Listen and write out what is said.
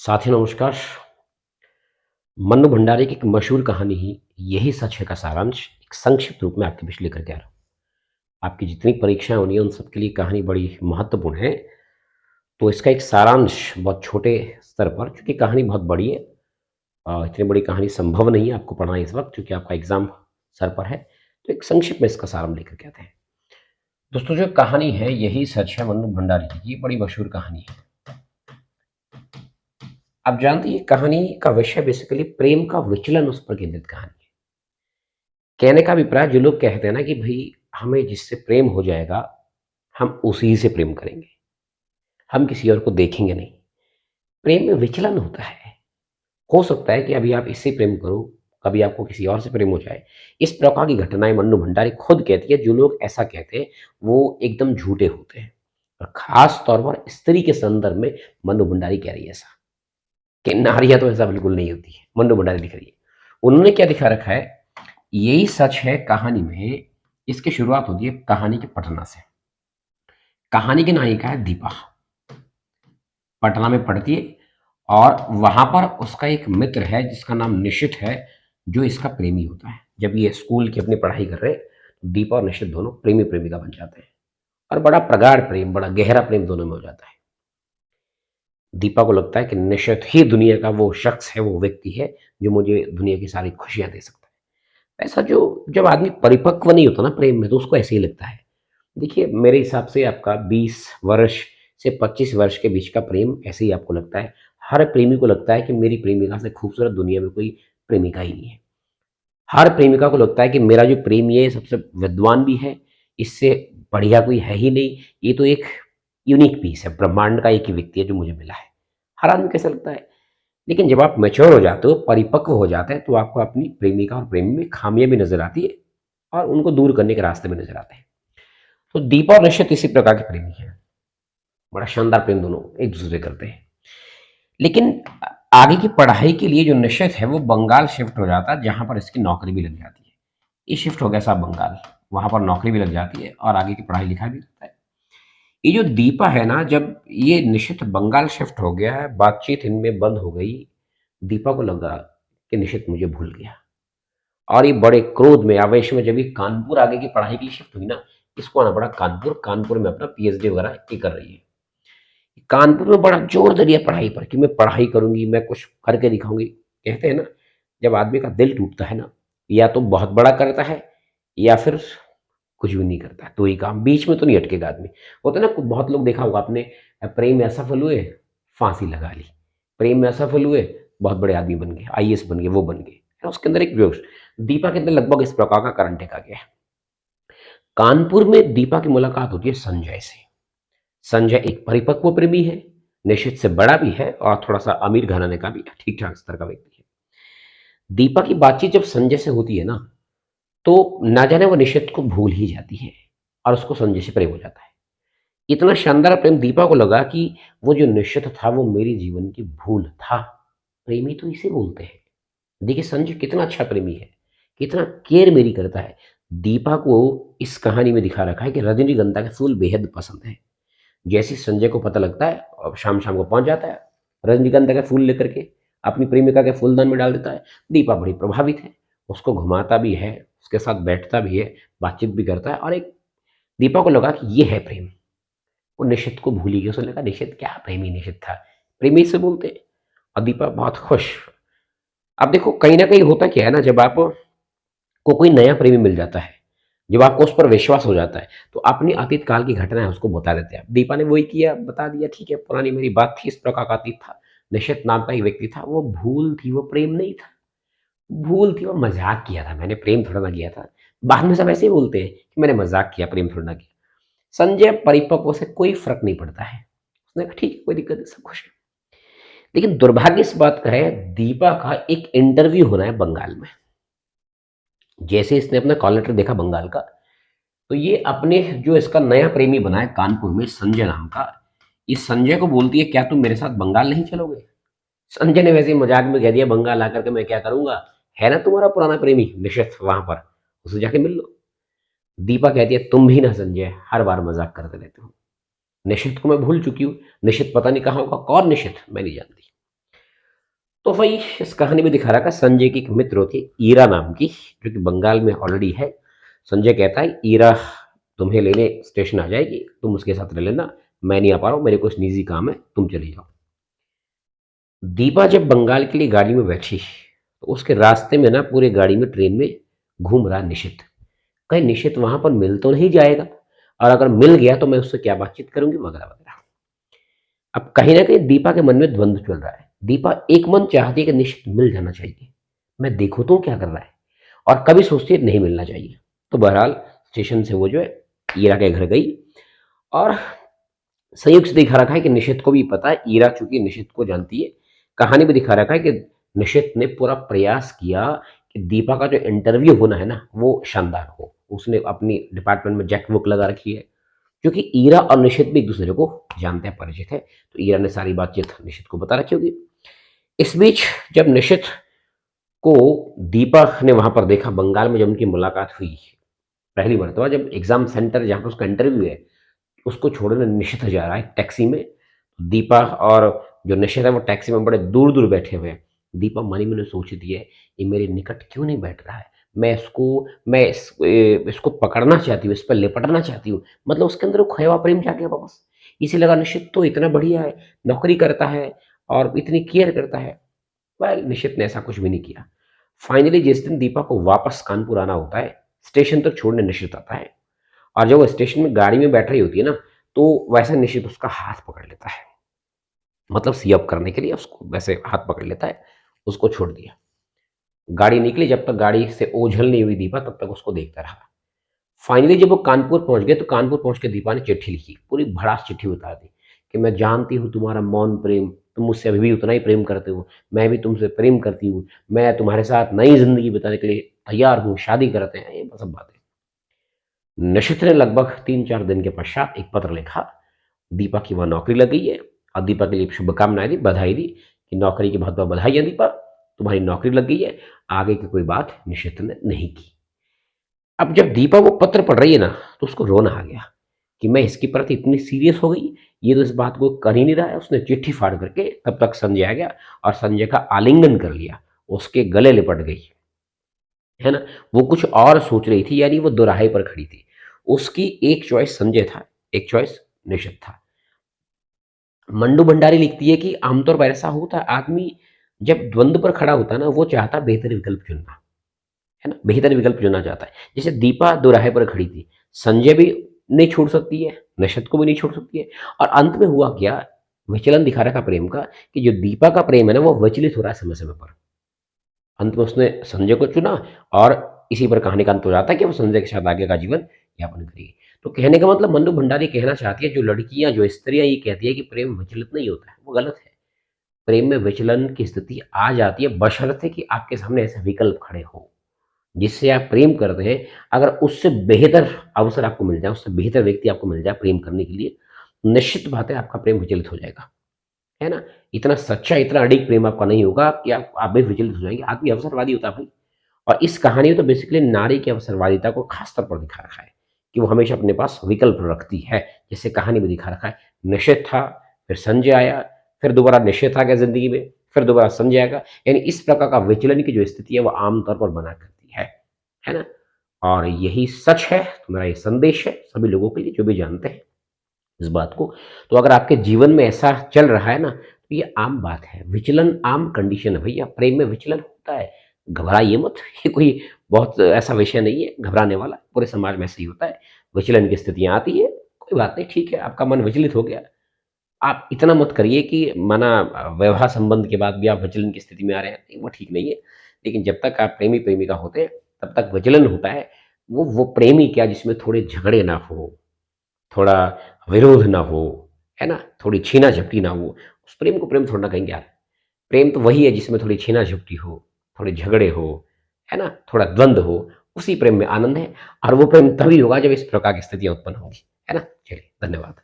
साथियों नमस्कार। मन्नू भंडारी की एक मशहूर कहानी ही यही सच है का सारांश एक संक्षिप्त रूप में आपके बीच लेकर के आ रहा हूँ। आपकी जितनी परीक्षाएँ होनी है उन सब के लिए कहानी बड़ी महत्वपूर्ण है। तो इसका एक सारांश बहुत छोटे स्तर पर, क्योंकि कहानी बहुत बड़ी है। इतनी बड़ी कहानी संभव नहीं है आपको पढ़ना इस वक़्त, क्योंकि आपका एग्ज़ाम सर पर है। तो एक संक्षिप्त में इसका सारांश लेकर के आते हैं। दोस्तों, जो कहानी है यही सच है मन्नू भंडारी की, ये बड़ी मशहूर कहानी है। आप जानते हैं ये कहानी का विषय बेसिकली प्रेम का विचलन, उस पर केंद्रित कहानी है। कहने का अभिप्राय, जो लोग कहते हैं ना कि भई हमें जिससे प्रेम हो जाएगा, हम उसी से प्रेम करेंगे, हम किसी और को देखेंगे नहीं। प्रेम में विचलन होता है। हो सकता है कि अभी आप इससे प्रेम करो, कभी आपको किसी और से प्रेम हो जाए। इस प्रकार की घटनाएँ मन्नू भंडारी खुद कहती है, जो लोग ऐसा कहते हैं, वो एकदम झूठे होते हैं। और ख़ास तौर पर स्त्री के संदर्भ में मन्नू भंडारी कह रही है ऐसा, कि नारियाँ तो ऐसा बिल्कुल नहीं होती है। मन्नू भंडारी लिख रही है। उन्होंने क्या दिखा रखा है, यही सच है कहानी में। इसकी शुरुआत होती है कहानी के पटना से। कहानी की नायिका है दीपा, पटना में पढ़ती है और वहां पर उसका एक मित्र है जिसका नाम निशित है, जो इसका प्रेमी होता है। जब ये स्कूल की अपनी पढ़ाई कर रहे हैं, तो दीपा और निशित दोनों प्रेमी प्रेमिका बन जाते हैं और बड़ा प्रगाढ़ प्रेम, बड़ा गहरा प्रेम दोनों में हो जाता है। दीपा को लगता है कि निशित ही दुनिया का वो शख्स है, वो व्यक्ति है जो मुझे दुनिया की सारी खुशियां दे सकता है। ऐसा जो जब आदमी परिपक्व नहीं होता ना प्रेम में, तो उसको ऐसे ही लगता है। देखिए, मेरे हिसाब से आपका 20 वर्ष से 25 वर्ष के बीच का प्रेम ऐसे ही आपको लगता है। हर प्रेमी को लगता है कि मेरी प्रेमिका से खूबसूरत दुनिया में कोई प्रेमिका ही नहीं है। हर प्रेमिका को लगता है कि मेरा जो प्रेमी है सबसे विद्वान भी है, इससे बढ़िया कोई है ही नहीं। ये तो एक यूनिक पीस है, ब्रह्मांड का एक ही व्यक्ति है जो मुझे मिला है। हर आदमी को ऐसा लगता है। लेकिन जब आप मैच्योर हो जाते हो, परिपक्व हो जाते हैं, तो आपको अपनी प्रेमिका और प्रेमी में खामियां भी नजर आती है और उनको दूर करने के रास्ते भी नजर आते हैं। तो दीपा और निश्चित इसी प्रकार के प्रेमी हैं। बड़ा शानदार प्रेम दोनों एक दूसरे करते हैं। लेकिन आगे की पढ़ाई के लिए जो निश्चित है वो बंगाल शिफ्ट हो जाता है, जहां पर इसकी नौकरी भी लग जाती है। ये शिफ्ट हो गया साहब बंगाल, वहां पर नौकरी भी लग जाती है और आगे की पढ़ाई लिखाई भी करता है। ये जो दीपा है ना, जब ये निश्चित बंगाल शिफ्ट हो गया है, बातचीत इनमें बंद हो गई। दीपा को लगा कि निश्चित मुझे भूल गया और ये बड़े क्रोध में, आवेश में, जब ये कानपुर आगे की पढ़ाई के लिए शिफ्ट हुई ना, इसको आना पड़ा कानपुर। कानपुर में अपना पीएचडी वगैरह ये कर रही है। कानपुर में बड़ा जोर दे दिया पढ़ाई पर कि मैं पढ़ाई करूंगी, मैं कुछ करके दिखाऊंगी। कहते हैं ना, जब आदमी का दिल टूटता है ना, या तो बहुत बड़ा करता है या फिर कुछ भी नहीं करता। तो ही काम बीच में तो नहीं अटकेगा आदमी। होता है ना, बहुत लोग देखा होगा आपने, प्रेम में असफल हुए, फांसी लगा ली। प्रेम में असफल हुए, बहुत बड़े आदमी बन गए, आईएएस बन गए, वो बन गए। है उसके अंदर एक जोश। दीपा के अंदर लगभग इस प्रकार का करंट देखा गया है। कानपुर में दीपा की मुलाकात होती है संजय से। संजय एक परिपक्व प्रेमी है, निश्चित से बड़ा भी है और थोड़ा सा अमीर घराने का भी ठीक ठाक स्तर का व्यक्ति है। दीपा की बातचीत जब संजय से होती है ना, तो ना जाने वो निश्चित को भूल ही जाती है और उसको संजय से प्रेम हो जाता है। इतना शानदार प्रेम दीपा को लगा कि वो जो निश्चित था वो मेरे जीवन की भूल था। प्रेमी तो इसे बोलते हैं। देखिए संजय कितना अच्छा प्रेमी है, कितना केयर मेरी करता है। दीपा को इस कहानी में दिखा रखा है कि रजनीगंधा के फूल बेहद पसंद है। जैसे ही संजय को पता लगता है और शाम शाम को पहुंच जाता है रजनीगंधा के फूल लेकर के, अपनी प्रेमिका के फूलदान में डाल देता है। दीपा बड़ी प्रभावित है, उसको घुमाता भी है, उसके साथ बैठता भी है, बातचीत भी करता है। और एक दीपा को लगा कि ये है प्रेम। वो निशित को भूली गई। उसने लगा निशित क्या प्रेमी निशित था, प्रेमी से बोलते हैं। और दीपा बहुत खुश। अब देखो, कहीं ना कहीं होता क्या है ना, जब आपको कोई नया प्रेमी मिल जाता है, जब आपको उस पर विश्वास हो जाता है, तो अपनी अतीत काल की घटनाएं उसको बता देते हैं। दीपा ने वही किया, बता दिया, ठीक है पुरानी मेरी बात थी, इस प्रकार का अतीत था, निशित नाम का एक व्यक्ति था, वो भूल थी, वो प्रेम नहीं था। भूल थी, वो मजाक किया था, मैंने प्रेम थोड़ा ना किया था। बाद में सब ऐसे ही बोलते हैं कि मैंने मजाक किया, प्रेम थोड़ा ना किया। संजय परिपक्व से कोई फर्क नहीं पड़ता है। उसने कहा ठीक है, कोई दिक्कत नहीं, सब खुश है। लेकिन दुर्भाग्य इस बात का है, दीपा का एक इंटरव्यू होना है बंगाल में। जैसे इसने अपना कॉल लेटर देखा बंगाल का, तो ये अपने जो इसका नया प्रेमी बना है कानपुर में, संजय नाम का, इस संजय को बोलती है क्या तुम मेरे साथ बंगाल नहीं चलोगे। संजय ने वैसे ही मजाक में कह दिया, बंगाल आकर के मैं क्या करूंगा, है ना तुम्हारा पुराना प्रेमी निशित वहां पर, उसे जाके मिल लो। दीपा कहती है तुम भी ना संजय, हर बार मजाक करते रहते हो। निशित को मैं भूल चुकी हूँ। निशित पता नहीं कहाँ होगा, कौन निशित मैं नहीं जानती। तो वही इस कहानी में दिखा रहा था, संजय की एक मित्र होती है ईरा नाम की, जो कि बंगाल में ऑलरेडी है। संजय कहता है ईरा तुम्हें लेने स्टेशन आ जाएगी, तुम उसके साथ रह लेना, मैं नहीं आ पा रहा हूँ, मेरे कुछ निजी काम है, तुम चली जाओ। दीपा जब बंगाल के लिए गाड़ी में बैठी तो उसके रास्ते में ना पूरे गाड़ी में ट्रेन में घूम रहा निशित। कहीं निशित वहां पर मिल तो नहीं जाएगा, और अगर मिल गया तो मैं उससे क्या बातचीत करूंगी, वगैरह वगैरह। अब कहीं ना कहीं दीपा के मन में द्वंद्व चल रहा है। दीपा एक मन चाहती है कि निश्चित मिल जाना चाहिए, मैं देखूं तो क्या कर रहा है, और कभी सोचती है नहीं मिलना चाहिए। तो बहरहाल स्टेशन से वो जो है ईरा के घर गई, और संयुक्त से दिखा रखा है कि निशित को भी पता है, ईरा चूंकि निशित को जानती है। कहानी में दिखा रखा है कि निशित ने पूरा प्रयास किया कि दीपा का जो इंटरव्यू होना है ना वो शानदार हो। उसने अपनी डिपार्टमेंट में जैक बुक लगा रखी है, क्योंकि ईरा और निशित भी एक दूसरे को जानते हैं, परिचित है। तो ईरा ने सारी बातचीत निशित को बता रखी होगी। इस बीच जब निशित को दीपा ने वहां पर देखा, बंगाल में जब उनकी मुलाकात हुई पहली मरतबा, जब एग्जाम सेंटर जहाँ पर उसका इंटरव्यू है उसको छोड़ने निशित जा रहा है टैक्सी में। दीपा और जो निशित है वो टैक्सी में बड़े दूर दूर बैठे हुए हैं। दीपा मनी में सोचती है ये मेरे निकट क्यों नहीं बैठ रहा है, मैं इसको पकड़ना चाहती हूँ, इस पर लिपटना चाहती हूँ। मतलब उसके अंदर वो खोया हुआ प्रेम जाग गया वापस। इसी लगा निशित तो इतना बढ़िया है, नौकरी करता है और इतनी केयर करता है। वेल निशित ने ऐसा कुछ भी नहीं किया। फाइनली जिस दिन दीपा को वापस कानपुर आना होता है, स्टेशन तक छोड़ने निशित आता है, और जब वो स्टेशन में गाड़ी में बैठ रही होती है ना, तो वैसे निशित उसका हाथ पकड़ लेता है, मतलब सी अप करने के लिए उसको वैसे हाथ पकड़ लेता है, उसको छोड़ दिया। गाड़ी निकली, जब तक गाड़ी से ओझल नहीं हुई दीपा तब तक उसको देखता रहा। फाइनली जब वो कानपुर पहुंच गए तो कानपुर पहुंच के दीपा ने चिट्ठी लिखी, पूरी भड़ास चिट्ठी बता दी कि मैं जानती हूँ तुम्हारा मौन प्रेम, तुम मुझसे अभी भी उतना ही प्रेम करते हो, मैं भी तुमसे प्रेम करती हूँ, मैं तुम्हारे साथ नई जिंदगी बिताने के लिए तैयार हूँ, शादी करते हैं, ये सब बातें। निशित ने लगभग 3-4 दिन के पश्चात एक पत्र लिखा, दीपा की वहाँ नौकरी लग गई है, और दीपा के लिए शुभकामनाएं दी, बधाई दी कि नौकरी की बहुत बहुत बधाई है दीपा, तुम्हारी नौकरी लग गई है। आगे की कोई बात निशित ने नहीं की। अब जब दीपा वो पत्र पढ़ रही है ना, तो उसको रोना आ गया कि मैं इसके प्रति इतनी सीरियस हो गई, ये तो इस बात को कर ही नहीं रहा है। उसने चिट्ठी फाड़ करके, तब तक संजय आ गया और संजय का आलिंगन कर लिया, उसके गले लिपट गई, है ना। वो कुछ और सोच रही थी, यानी वो दोराहे पर खड़ी थी। उसकी एक चॉइस संजय था, एक चॉइस निशित था। मंडू भंडारी लिखती है कि आमतौर पर ऐसा होता है, आदमी जब द्वंद्व पर खड़ा होता है ना, वो चाहता है बेहतर विकल्प चुनना, है ना, बेहतर विकल्प चुनना चाहता है। जैसे दीपा दोराहे पर खड़ी थी, संजय भी नहीं छोड़ सकती है, निशित को भी नहीं छोड़ सकती है। और अंत में हुआ क्या, विचलन दिखा रखा प्रेम का, कि जो दीपा का प्रेम है ना वो विचलित हो रहा है समय समय पर। अंत में उसने संजय को चुना, और इसी पर कहानी का अंत हो जाता है कि वो संजय के साथ आगे का जीवन यापन करेगी। तो कहने का मतलब मंडू भंडारी कहना चाहती है, जो लड़कियां जो स्त्रियां ये कहती है कि प्रेम विचलित नहीं होता है, वो गलत है। प्रेम में विचलन की स्थिति आ जाती है, बशर्ते कि आपके सामने ऐसे विकल्प खड़े हो जिससे आप प्रेम करते हैं। अगर उससे बेहतर अवसर आपको मिल जाए, उससे बेहतर व्यक्ति आपको मिल जाए प्रेम करने के लिए, निश्चित बात है आपका प्रेम विचलित हो जाएगा, है ना। इतना सच्चा, इतना अडिग प्रेम आपका नहीं होगा कि आप भी विचलित हो जाएंगे। आदमी अवसरवादी होता है भाई। और इस कहानी में तो बेसिकली नारी की अवसरवादिता को खास तौर पर दिखा रखा है कि वो हमेशा अपने पास विकल्प रखती है, जैसे कहानी में दिखा रखा है। निषेध था, फिर संजय आया, फिर दोबारा निषेध आ गया जिंदगी में, फिर दोबारा संजय आएगा। यानी इस प्रकार का विचलन की जो स्थिति है वो आमतौर पर बना करती है ना। और यही सच है, तो मेरा ये संदेश है सभी लोगों के लिए जो भी जानते हैं इस बात को। तो अगर आपके जीवन में ऐसा चल रहा है ना, तो ये आम बात है, विचलन आम कंडीशन है भैया, प्रेम में विचलन होता है, घबराइए मत। ये कोई बहुत ऐसा विषय नहीं है घबराने वाला, पूरे समाज में ऐसे ही होता है, विचलन की स्थितियां आती है, कोई बात नहीं, ठीक है, आपका मन विचलित हो गया। आप इतना मत करिए कि माना वैवाह संबंध के बाद भी आप विचलन की स्थिति में आ रहे हैं, नहीं, वो ठीक नहीं है। लेकिन जब तक आप प्रेमी प्रेमिका होते हैं तब तक विचलन होता है। वो प्रेमी क्या जिसमें थोड़े झगड़े ना हो, थोड़ा विरोध ना हो, है ना, थोड़ी छीना-झपटी ना हो, उस प्रेम को प्रेम थोड़ी ना कहेंगे यार। प्रेम तो वही है जिसमें थोड़ी छीना-झपटी हो, थोड़े झगड़े हो, है ना, थोड़ा द्वंद्व हो, उसी प्रेम में आनंद है। और वो प्रेम तभी होगा जब इस प्रकार की स्थितियाँ उत्पन्न होंगी, है ना? चलिए, धन्यवाद।